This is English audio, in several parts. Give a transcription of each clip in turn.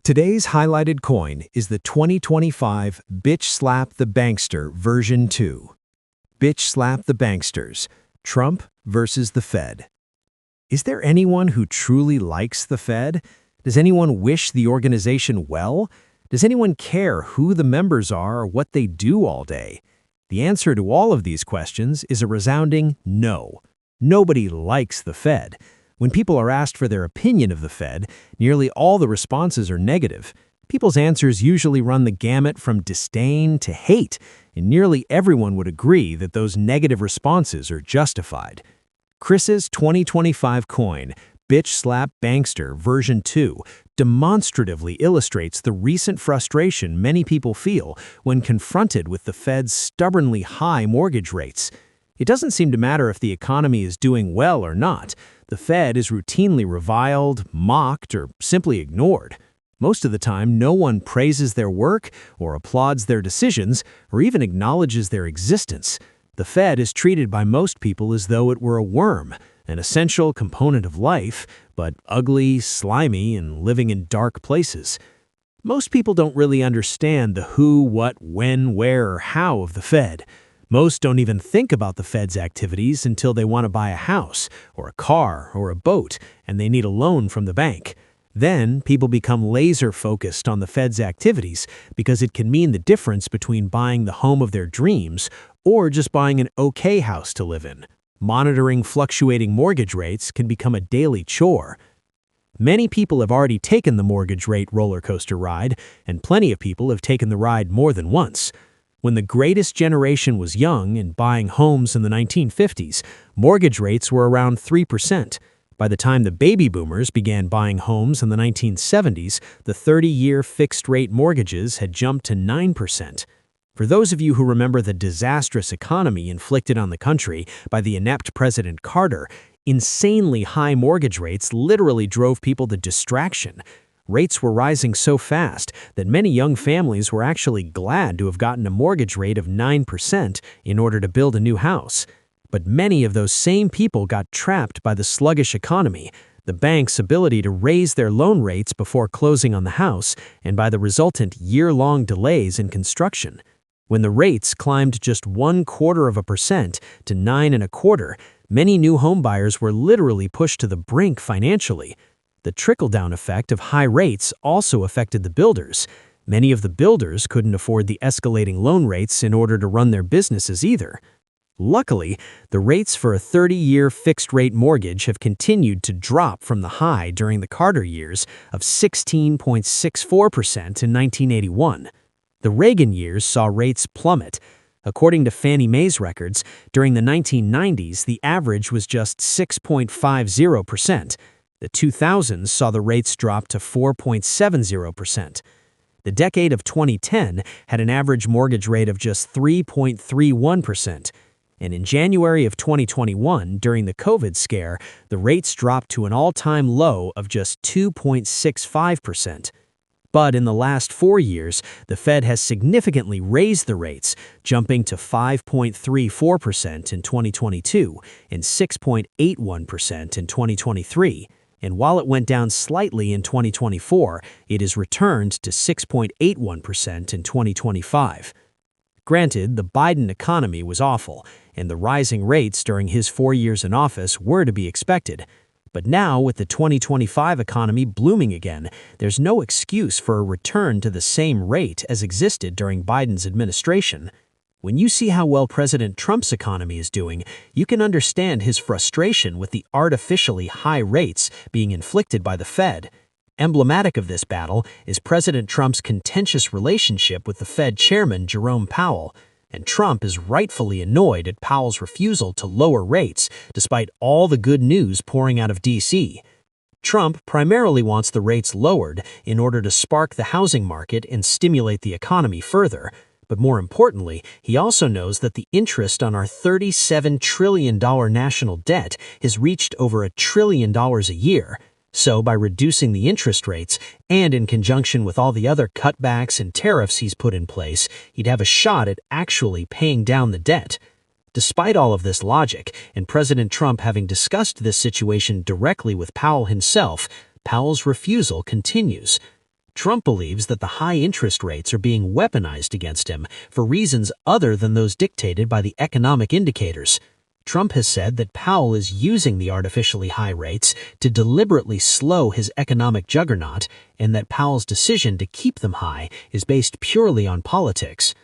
Today's highlighted coin is the 2025 Bitchslap the Bankster version 2. Bitchslap the Banksters, Trump versus the Fed. Is there anyone who truly likes the Fed? Does anyone wish the organization well? Does anyone care who the members are or what they do all day? The answer to all of these questions is a resounding no. Nobody likes the Fed. When people are asked for their opinion of the Fed, nearly all the responses are negative. People's answers usually run the gamut from disdain to hate, and nearly everyone would agree that those negative responses are justified. Chris's 2025 coin, Bitchslap Bankster version 2, demonstratively illustrates the recent frustration many people feel when confronted with the Fed's stubbornly high mortgage rates. It doesn't seem to matter if the economy is doing well or not. The Fed is routinely reviled, mocked, or simply ignored. Most of the time, no one praises their work or applauds their decisions or even acknowledges their existence. The Fed is treated by most people as though it were a worm, an essential component of life, but ugly, slimy, and living in dark places. Most people don't really understand the who, what, when, where, or how of the Fed. Most don't even think about the Fed's activities until they want to buy a house, or a car, or a boat, and they need a loan from the bank. Then, people become laser-focused on the Fed's activities because it can mean the difference between buying the home of their dreams or just buying an okay house to live in. Monitoring fluctuating mortgage rates can become a daily chore. Many people have already taken the mortgage rate roller coaster ride, and plenty of people have taken the ride more than once. When the greatest generation was young and buying homes in the 1950s, mortgage rates were around 3%. By the time the baby boomers began buying homes in the 1970s, the 30-year fixed-rate mortgages had jumped to 9%. For those of you who remember the disastrous economy inflicted on the country by the inept President Carter, insanely high mortgage rates literally drove people to distraction. Rates were rising so fast that many young families were actually glad to have gotten a mortgage rate of 9% in order to build a new house. But many of those same people got trapped by the sluggish economy, the bank's ability to raise their loan rates before closing on the house, and by the resultant year-long delays in construction. When the rates climbed just 0.25% to 9.25%, many new homebuyers were literally pushed to the brink financially. The trickle-down effect of high rates also affected the builders. Many of the builders couldn't afford the escalating loan rates in order to run their businesses either. Luckily, the rates for a 30-year fixed-rate mortgage have continued to drop from the high during the Carter years of 16.64% in 1981. The Reagan years saw rates plummet. According to Fannie Mae's records, during the 1990s, the average was just 6.50%. The 2000s saw the rates drop to 4.70%. The decade of 2010 had an average mortgage rate of just 3.31%. And in January of 2021, during the COVID scare, the rates dropped to an all-time low of just 2.65%. But in the last 4 years, the Fed has significantly raised the rates, jumping to 5.34% in 2022 and 6.81% in 2023. And while it went down slightly in 2024, it has returned to 6.81% in 2025. Granted, the Biden economy was awful, and the rising rates during his 4 years in office were to be expected. But now, with the 2025 economy blooming again, there's no excuse for a return to the same rate as existed during Biden's administration. When you see how well President Trump's economy is doing, you can understand his frustration with the artificially high rates being inflicted by the Fed. Emblematic of this battle is President Trump's contentious relationship with the Fed chairman Jerome Powell, and Trump is rightfully annoyed at Powell's refusal to lower rates despite all the good news pouring out of D.C. Trump primarily wants the rates lowered in order to spark the housing market and stimulate the economy further. But more importantly, he also knows that the interest on our $37 trillion national debt has reached over $1 trillion a year. So by reducing the interest rates, and in conjunction with all the other cutbacks and tariffs he's put in place, he'd have a shot at actually paying down the debt. Despite all of this logic, and President Trump having discussed this situation directly with Powell himself, Powell's refusal continues. Trump believes that the high interest rates are being weaponized against him for reasons other than those dictated by the economic indicators. Trump has said that Powell is using the artificially high rates to deliberately slow his economic juggernaut, and that Powell's decision to keep them high is based purely on politics.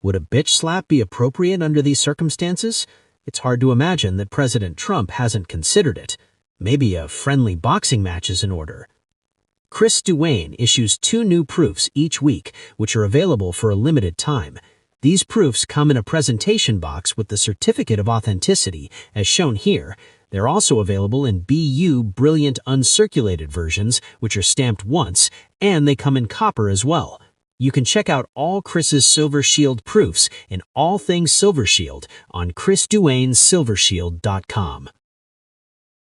Would a bitch slap be appropriate under these circumstances? It's hard to imagine that President Trump hasn't considered it. Maybe a friendly boxing match is in order. Chris Duane issues 2 new proofs each week, which are available for a limited time. These proofs come in a presentation box with the certificate of authenticity, as shown here. They're also available in BU Brilliant Uncirculated versions, which are stamped once, and they come in copper as well. You can check out all Chris's Silver Shield proofs and all things Silver Shield on chrisduanesilvershield.com.